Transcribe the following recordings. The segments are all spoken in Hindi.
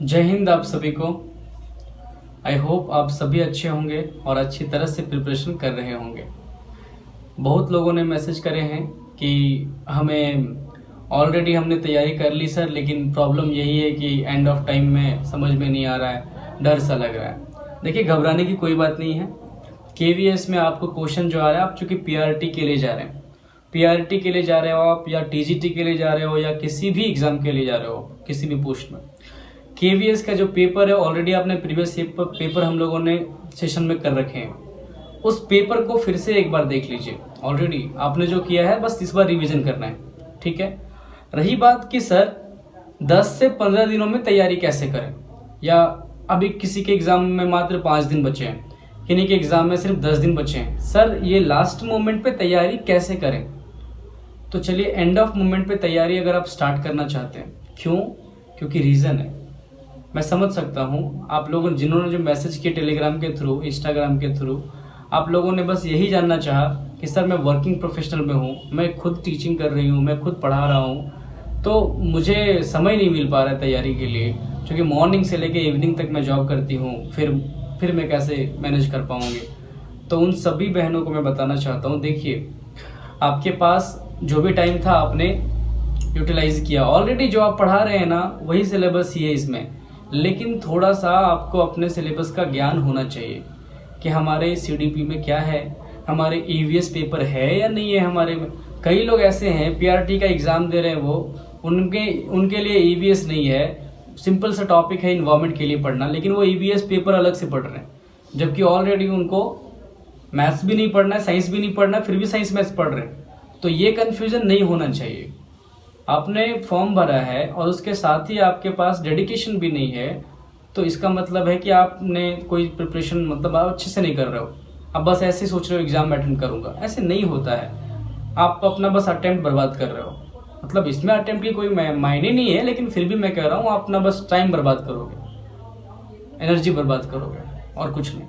जय हिंद आप सभी को। आई होप आप सभी अच्छे होंगे और अच्छी तरह से प्रिपरेशन कर रहे होंगे। बहुत लोगों ने मैसेज करे हैं कि हमें ऑलरेडी हमने तैयारी कर ली सर, लेकिन प्रॉब्लम यही है कि एंड ऑफ टाइम में समझ में नहीं आ रहा है, डर सा लग रहा है। देखिए, घबराने की कोई बात नहीं है। केवीएस में आपको क्वेश्चन जो आ रहा है, आप चूँकि पीआरटी के लिए जा रहे हैं, पीआरटी के लिए जा रहे हो आप, या टीजीटी के लिए जा रहे हो, या किसी भी एग्ज़ाम के लिए जा रहे हो, किसी भी पोस्ट में, केवीएस का जो पेपर है ऑलरेडी आपने प्रीवियस पेपर हम लोगों ने सेशन में कर रखे हैं। उस पेपर को फिर से एक बार देख लीजिए। ऑलरेडी आपने जो किया है बस इस बार रिवीजन करना है, ठीक है। रही बात कि सर 10 से 15 दिनों में तैयारी कैसे करें, या अभी किसी के एग्ज़ाम में मात्र 5 दिन बचे हैं, किन्हीं के एग्ज़ाम में सिर्फ 10 दिन बचे हैं, सर ये लास्ट मोमेंट पे तैयारी कैसे करें। तो चलिए, एंड ऑफ मोमेंट पे तैयारी अगर आप स्टार्ट करना चाहते हैं, क्यों? क्योंकि रीज़न है। मैं समझ सकता हूँ आप लोगों जिन्होंने जो मैसेज किए टेलीग्राम के थ्रू, इंस्टाग्राम के थ्रू, आप लोगों ने बस यही जानना चाहा कि सर मैं वर्किंग प्रोफेशनल में हूँ, मैं खुद टीचिंग कर रही हूँ, मैं खुद पढ़ा रहा हूँ, तो मुझे समय नहीं मिल पा रहा है तैयारी के लिए, क्योंकि मॉर्निंग से लेकर इवनिंग तक मैं जॉब करती हूँ, फिर मैं कैसे मैनेज कर पाऊँगी। तो उन सभी बहनों को मैं बताना चाहता हूँ, देखिए आपके पास जो भी टाइम था आपने यूटिलाइज किया। ऑलरेडी जो आप पढ़ा रहे हैं ना, वही सिलेबस ही है इसमें, लेकिन थोड़ा सा आपको अपने सिलेबस का ज्ञान होना चाहिए कि हमारे सीडीपी में क्या है, हमारे ईवीएस पेपर है या नहीं है हमारे में। कई लोग ऐसे हैं पीआरटी का एग्ज़ाम दे रहे हैं, वो उनके लिए ईवीएस नहीं है, सिंपल सा टॉपिक है इन्वायरमेंट के लिए पढ़ना, लेकिन वो ईवीएस पेपर अलग से पढ़ रहे हैं, जबकि ऑलरेडी उनको मैथ्स भी नहीं पढ़ना है, साइंस भी नहीं पढ़ना है, फिर भी साइंस मैथ्स पढ़ रहे हैं। तो ये कन्फ्यूज़न नहीं होना चाहिए। आपने फॉर्म भरा है और उसके साथ ही आपके पास डेडिकेशन भी नहीं है, तो इसका मतलब है कि आपने कोई प्रिपरेशन मतलब आप अच्छे से नहीं कर रहे हो। अब बस ऐसे सोच रहे हो एग्ज़ाम अटेंड करूँगा, ऐसे नहीं होता है। आप अपना बस अटेम्प्ट बर्बाद कर रहे हो। मतलब इसमें अटेम्प्ट की कोई मायने नहीं है, लेकिन फिर भी मैं कह रहा हूँ आप अपना बस टाइम बर्बाद करोगे, एनर्जी बर्बाद करोगे, और कुछ नहीं।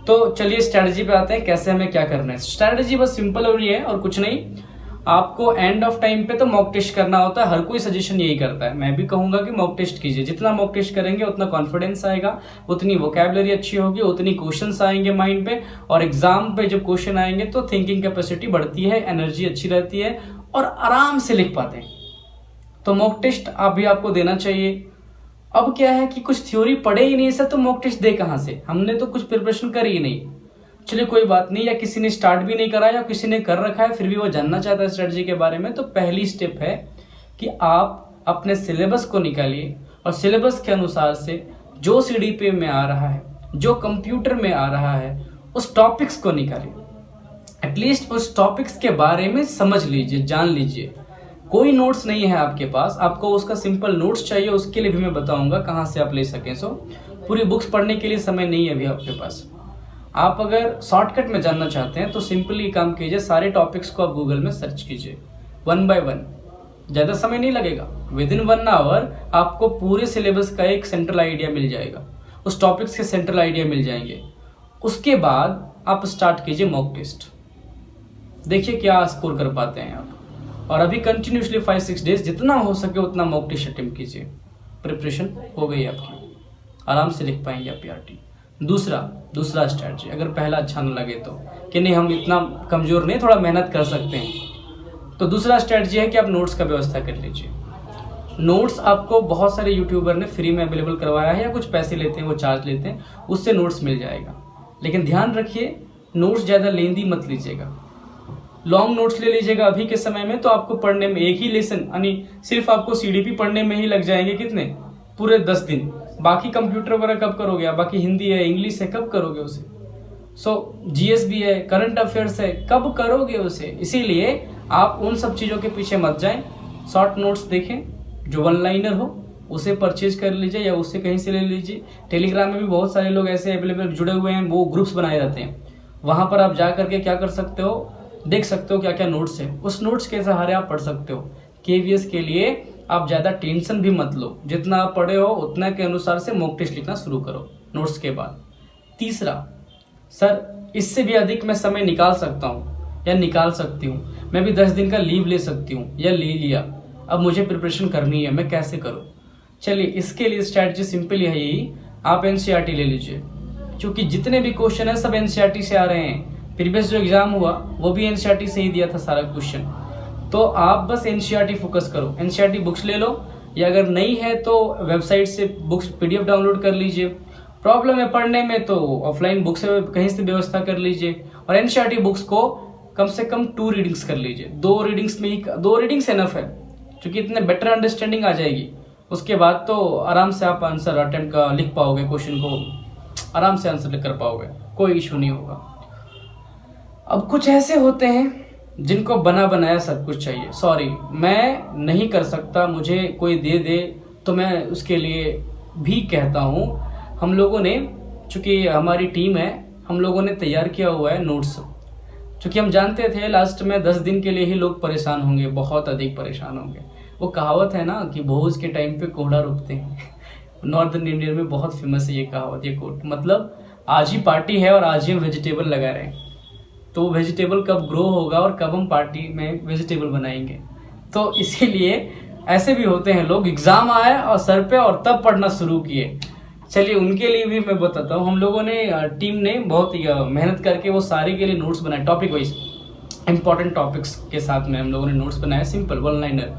तो चलिए स्ट्रैटेजी पे आते हैं, कैसे हमें क्या करना है। स्ट्रैटेजी बस सिंपल हो रही है और कुछ नहीं। आपको एंड ऑफ टाइम पे तो मॉक टेस्ट करना होता है, हर कोई सजेशन यही करता है। मैं भी कहूंगा कि मॉक टेस्ट कीजिए। जितना मॉक टेस्ट करेंगे उतना कॉन्फिडेंस आएगा, उतनी वोकैबुलरी अच्छी होगी, उतनी क्वेश्चंस आएंगे माइंड पे, और एग्जाम पे जब क्वेश्चन आएंगे तो थिंकिंग कैपेसिटी बढ़ती है, एनर्जी अच्छी रहती है और आराम से लिख पाते हैं। तो मॉक टेस्ट भी आपको देना चाहिए। अब क्या है कि कुछ थ्योरी पढ़े ही नहीं सर, तो मॉक टेस्ट दे कहाँ से? हमने तो कुछ प्रिपरेशन करी ही नहीं। चलिए कोई बात नहीं, या किसी ने स्टार्ट भी नहीं करा या किसी ने कर रखा है फिर भी वो जानना चाहता है स्ट्रेटजी के बारे में, तो पहली स्टेप है कि आप अपने सिलेबस को निकालिए और सिलेबस के अनुसार से जो सीडीपी में आ रहा है, जो कंप्यूटर में आ रहा है, उस टॉपिक्स को निकालिए। एटलीस्ट उस टॉपिक्स के बारे में समझ लीजिए, जान लीजिए। कोई नोट्स नहीं है आपके पास, आपको उसका सिंपल नोट्स चाहिए, उसके लिए भी मैं बताऊंगा कहाँ से आप ले सकें। सो पूरी बुक्स पढ़ने के लिए समय नहीं है अभी आपके पास। आप अगर शॉर्टकट में जानना चाहते हैं तो सिंपली काम कीजिए, सारे टॉपिक्स को आप गूगल में सर्च कीजिए 1 by 1। ज़्यादा समय नहीं लगेगा, विदिन 1 आवर आपको पूरे सिलेबस का एक सेंट्रल आइडिया मिल जाएगा, उस टॉपिक्स के सेंट्रल आइडिया मिल जाएंगे। उसके बाद आप स्टार्ट कीजिए मॉक टेस्ट, देखिए क्या स्कोर कर पाते हैं आप। और अभी कंटिन्यूसली 5-6 डेज जितना हो सके उतना मॉक टेस्ट अटेम्प्ट कीजिए। प्रिपरेशन हो गई आपकी, आराम से लिख पाएंगे आप पीआरटी। दूसरा स्ट्रैटेजी, अगर पहला अच्छा न लगे तो, कि नहीं हम इतना कमज़ोर नहीं, थोड़ा मेहनत कर सकते हैं, तो दूसरा स्ट्रैटेजी है कि आप नोट्स का व्यवस्था कर लीजिए। नोट्स आपको बहुत सारे यूट्यूबर ने फ्री में अवेलेबल करवाया है, या कुछ पैसे लेते हैं वो चार्ज लेते हैं, उससे नोट्स मिल जाएगा। लेकिन ध्यान रखिए, नोट्स ज़्यादा लेंदी मत लीजिएगा। लॉन्ग नोट्स ले लीजिएगा अभी के समय में तो आपको पढ़ने में एक ही लेसन, यानी सिर्फ आपको सीडीपी पढ़ने में ही लग जाएंगे कितने, पूरे 10 दिन। बाकी कंप्यूटर वगैरह कब करोगे, बाकी हिंदी है, इंग्लिश है, कब करोगे उसे? जीएस भी है, करंट अफेयर्स है, कब करोगे उसे? इसीलिए आप उन सब चीज़ों के पीछे मत जाएं। शॉर्ट नोट्स देखें, जो 1 लाइनर हो उसे परचेज कर लीजिए या उससे कहीं से ले लीजिए। टेलीग्राम में भी बहुत सारे लोग ऐसे अवेलेबल जुड़े हुए हैं, वो ग्रुप्स बनाए रहते हैं, वहाँ पर आप जा करके क्या कर सकते हो, देख सकते हो क्या क्या नोट्स है, उस नोट्स के सहारे आप पढ़ सकते हो। केवीएस के लिए आप ज़्यादा टेंशन भी मत लो, जितना आप पढ़े हो उतना के अनुसार से मॉक टेस्ट लिखना शुरू करो नोट्स के बाद। तीसरा, सर इससे भी अधिक मैं समय निकाल सकता हूँ या निकाल सकती हूँ, मैं भी 10 दिन का लीव ले सकती हूँ या ले लिया, अब मुझे प्रिपरेशन करनी है, मैं कैसे करूँ? चलिए इसके लिए स्ट्रैटेजी सिंपल है यही, आप एनसीईआरटी ले लीजिए, क्योंकि जितने भी क्वेश्चन है सब एनसीईआरटी से आ रहे हैं। प्रीवियस जो एग्जाम हुआ वो भी एनसीईआरटी से ही दिया था सारा क्वेश्चन। तो आप बस एनसीईआरटी फोकस करो, एनसीईआरटी बुक्स ले लो, या अगर नहीं है तो वेबसाइट से बुक्स पीडीएफ डाउनलोड कर लीजिए। प्रॉब्लम है पढ़ने में तो ऑफलाइन बुक्स कहीं से व्यवस्था कर लीजिए, और एनसीईआरटी बुक्स को कम से कम 2 रीडिंग्स कर लीजिए। 2 रीडिंग्स में ही 2 रीडिंग्स एनफ है, क्योंकि इतने बेटर अंडरस्टैंडिंग आ जाएगी। उसके बाद तो आराम से आप आंसर अटेम्प्ट का लिख पाओगे, क्वेश्चन को आराम से आंसर कर पाओगे, कोई इशू नहीं होगा। अब कुछ ऐसे होते हैं जिनको बना बनाया सब कुछ चाहिए। सॉरी, मैं नहीं कर सकता, मुझे कोई दे दे तो मैं उसके लिए भी कहता हूँ। हम लोगों ने, चूँकि हमारी टीम है, हम लोगों ने तैयार किया हुआ है नोट्स, क्योंकि हम जानते थे लास्ट में 10 दिन के लिए ही लोग परेशान होंगे, बहुत अधिक परेशान होंगे। वो कहावत है ना कि भोज के टाइम पे कोहड़ा रोकते हैं। नॉर्दर्न इंडिया में बहुत फेमस है ये कहावत, ये कोट। मतलब आज ही पार्टी है और आज ही हम वेजिटेबल लगा रहे हैं, तो वो वेजिटेबल कब ग्रो होगा और कब हम पार्टी में वेजिटेबल बनाएंगे। तो इसीलिए ऐसे भी होते हैं लोग, एग्जाम आए और सर पे और तब पढ़ना शुरू किए। चलिए उनके लिए भी मैं बताता हूँ। हम लोगों ने, टीम ने बहुत मेहनत करके वो सारे के लिए नोट्स बनाए, टॉपिक वाइज इंपॉर्टेंट टॉपिक्स के साथ में हम लोगों ने नोट्स बनाए, सिंपल 1 लाइनर।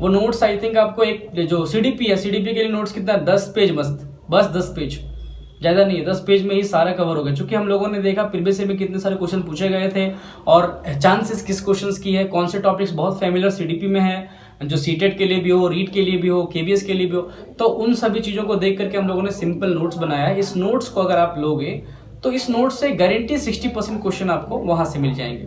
वो नोट्स आई थिंक आपको एक जो सीडीपी है, सीडीपी के लिए नोट्स कितना, 10 पेज मस्त, बस 10 पेज, ज़्यादा नहीं है, 10 पेज में ही सारा कवर हो गया। क्योंकि हम लोगों ने देखा प्रीवियस से भी कितने सारे क्वेश्चन पूछे गए थे, और चांसेस किस क्वेश्चंस की है, कौन से टॉपिक्स बहुत फेमिलर सीडीपी में है, जो सीटेट के लिए भी हो, रीट के लिए भी हो, केबीएस के लिए भी हो। तो उन सभी चीज़ों को देख करके हम लोगों ने सिंपल नोट्स बनाया है। इस नोट्स को अगर आप लोगे तो इस नोट्स से गारंटी 60% क्वेश्चन आपको वहाँ से मिल जाएंगे।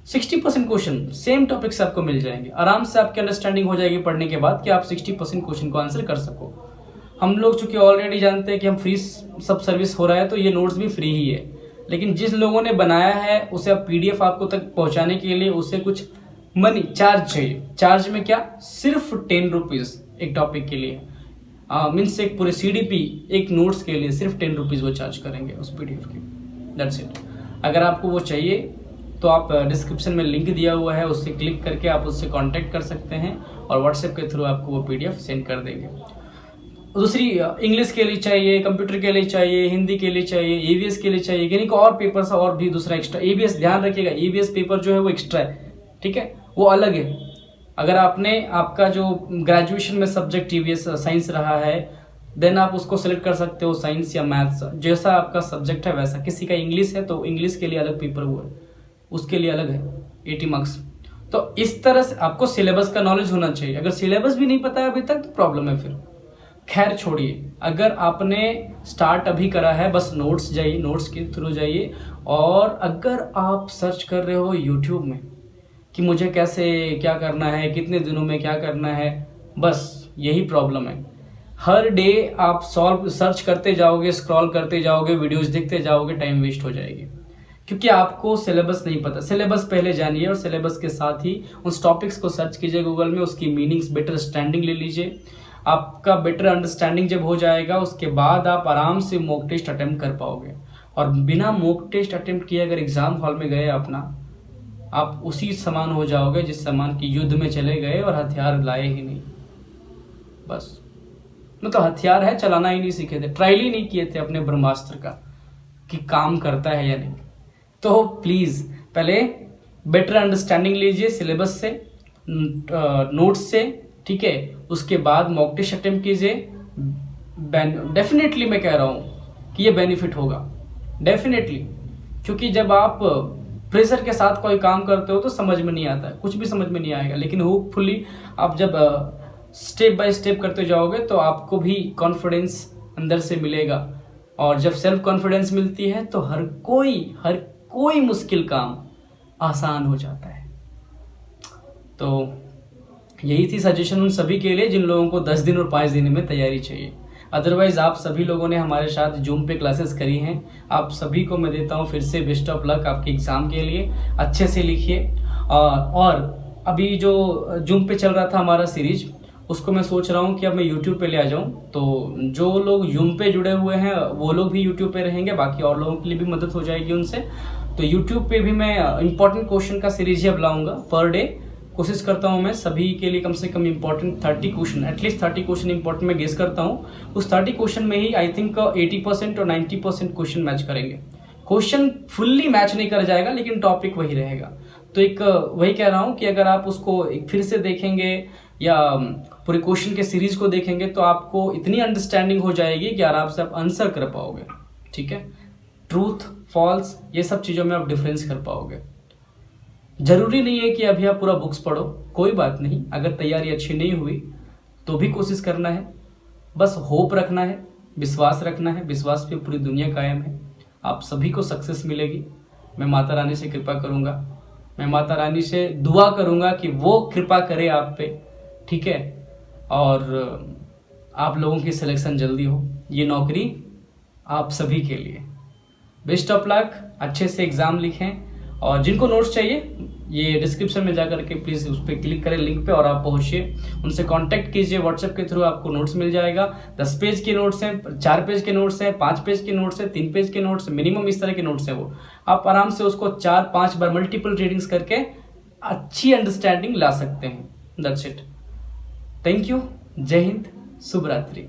60% क्वेश्चन सेम टॉपिक से आपको मिल जाएंगे। आराम से आपकी अंडरस्टैंडिंग हो जाएगी पढ़ने के बाद कि आप 60% क्वेश्चन को आंसर कर सको। हम लोग चूंकि ऑलरेडी जानते हैं कि हम फ्री सब सर्विस हो रहा है, तो ये नोट्स भी फ्री ही है। लेकिन जिस लोगों ने बनाया है उसे अब पीडीएफ आपको तक पहुंचाने के लिए उसे कुछ मनी चार्ज चाहिए। चार्ज में क्या, सिर्फ 10 रुपीज़ एक टॉपिक के लिए, मीन्स एक पूरे सीडीपी एक नोट्स के लिए सिर्फ 10 रुपीज़ वो चार्ज करेंगे उस पीडीएफ की। That's it. अगर आपको वो चाहिए तो आप डिस्क्रिप्शन में लिंक दिया हुआ है, उससे क्लिक करके आप उससे कांटेक्ट कर सकते हैं और व्हाट्सएप के थ्रू आपको वो पीडीएफ सेंड कर देंगे। दूसरी, इंग्लिश के लिए चाहिए, कंप्यूटर के लिए चाहिए, हिंदी के लिए चाहिए, ईवीएस के लिए चाहिए, यानी कि और पेपर्स और भी दूसरा एक्स्ट्रा। ईवीएस ध्यान रखिएगा, ईवीएस पेपर जो है वो एक्स्ट्रा है, ठीक है, वो अलग है। अगर आपका जो ग्रेजुएशन में सब्जेक्ट ईवीएस साइंस रहा है, देन आप उसको सेलेक्ट कर सकते हो, साइंस या मैथ्स, जैसा आपका सब्जेक्ट है वैसा। किसी का इंग्लिश है तो इंग्लिश के लिए अलग पेपर हुआ है, उसके लिए अलग है 80 मार्क्स। तो इस तरह से आपको सिलेबस का नॉलेज होना चाहिए। अगर सिलेबस भी नहीं पता है अभी तक तो प्रॉब्लम है फिर। खैर छोड़िए, अगर आपने स्टार्ट अभी करा है, बस नोट्स जाइए, नोट्स के थ्रू जाइए। और अगर आप सर्च कर रहे हो यूट्यूब में कि मुझे कैसे क्या करना है, कितने दिनों में क्या करना है, बस यही प्रॉब्लम है। हर डे आप सर्च करते जाओगे, स्क्रॉल करते जाओगे, वीडियोस देखते जाओगे, टाइम वेस्ट हो जाएगी, क्योंकि आपको सिलेबस नहीं पता। सिलेबस पहले जानिए और सिलेबस के साथ ही उस टॉपिक्स को सर्च कीजिए गूगल में, उसकी मीनिंग्स, बेटर अंडरस्टैंडिंग ले लीजिए। आपका बेटर अंडरस्टैंडिंग जब हो जाएगा उसके बाद आप आराम से मॉक टेस्ट अटेम्प्ट कर पाओगे। और बिना मॉक टेस्ट अटेम्प्ट किए अगर एग्जाम हॉल में गए अपना, आप उसी समान हो जाओगे जिस समान की युद्ध में चले गए और हथियार लाए ही नहीं। बस मतलब हथियार है, चलाना ही नहीं सीखे थे, ट्रायल ही नहीं किए थे अपने ब्रह्मास्त्र का कि काम करता है या नहीं। तो प्लीज पहले बेटर अंडरस्टैंडिंग लीजिए सिलेबस से, नोट्स से, ठीक है। उसके बाद मॉक टेस्ट अटेम्प्ट कीजिए। डेफिनेटली मैं कह रहा हूँ कि ये बेनिफिट होगा, डेफिनेटली। क्योंकि जब आप प्रेशर के साथ कोई काम करते हो तो समझ में नहीं आता है, कुछ भी समझ में नहीं आएगा। लेकिन होपफुली आप जब स्टेप बाय स्टेप करते जाओगे तो आपको भी कॉन्फिडेंस अंदर से मिलेगा। और जब सेल्फ कॉन्फिडेंस मिलती है तो हर कोई मुश्किल काम आसान हो जाता है। तो यही थी सजेशन उन सभी के लिए जिन लोगों को 10 दिन और 5 दिन में तैयारी चाहिए। अदरवाइज आप सभी लोगों ने हमारे साथ जूम पे क्लासेस करी हैं, आप सभी को मैं देता हूं फिर से बेस्ट ऑफ लक आपके एग्ज़ाम के लिए। अच्छे से लिखिए। और अभी जो जूम पे चल रहा था हमारा सीरीज, उसको मैं सोच रहा हूं कि अब मैं यूट्यूब पे ले आ जाऊं। तो जो लोग जूम पे जुड़े हुए हैं वो लोग भी यूट्यूब पे रहेंगे, बाकी और लोगों के लिए भी मदद हो जाएगी उनसे। तो यूट्यूब पे भी मैं इंपॉर्टेंट क्वेश्चन का सीरीज ही अब लाऊंगा पर डे, कोशिश करता हूँ मैं सभी के लिए कम से कम important 30 question, at least 30 question important मैं गेस करता हूँ। उस 30 क्वेश्चन में ही आई थिंक 80% और 90% क्वेश्चन मैच करेंगे। क्वेश्चन फुल्ली मैच नहीं कर जाएगा, लेकिन टॉपिक वही रहेगा। तो एक वही कह रहा हूँ कि अगर आप उसको एक फिर से देखेंगे या पूरे क्वेश्चन के सीरीज को देखेंगे तो आपको इतनी अंडरस्टैंडिंग हो जाएगी कि आराम से आप आंसर कर पाओगे। ठीक है, ट्रूथ फॉल्स ये सब चीज़ों में आप डिफरेंस कर पाओगे। जरूरी नहीं है कि अभी आप पूरा बुक्स पढ़ो, कोई बात नहीं। अगर तैयारी अच्छी नहीं हुई तो भी कोशिश करना है, बस होप रखना है, विश्वास रखना है। विश्वास पे पूरी दुनिया कायम है। आप सभी को सक्सेस मिलेगी। मैं माता रानी से कृपा करूंगा, मैं माता रानी से दुआ करूंगा कि वो कृपा करे आप पे। ठीक है, और आप लोगों की सिलेक्शन जल्दी हो। ये नौकरी आप सभी के लिए। बेस्ट ऑफ लक, अच्छे से एग्जाम लिखें। और जिनको नोट्स चाहिए ये डिस्क्रिप्शन में जाकर के प्लीज़ उस पर क्लिक करें लिंक पे और आप पहुंचिए, उनसे कांटेक्ट कीजिए। व्हाट्सएप के थ्रू आपको नोट्स मिल जाएगा। 10 पेज के नोट्स हैं, 4 पेज के नोट्स हैं, 5 पेज के नोट्स हैं, 3 पेज के नोट्स, मिनिमम इस तरह के नोट्स हैं। वो आप आराम से उसको 4-5 बार मल्टीपल रीडिंग्स करके अच्छी अंडरस्टैंडिंग ला सकते हैं। That's it. Thank you. जय हिंद, शुभ रात्रि।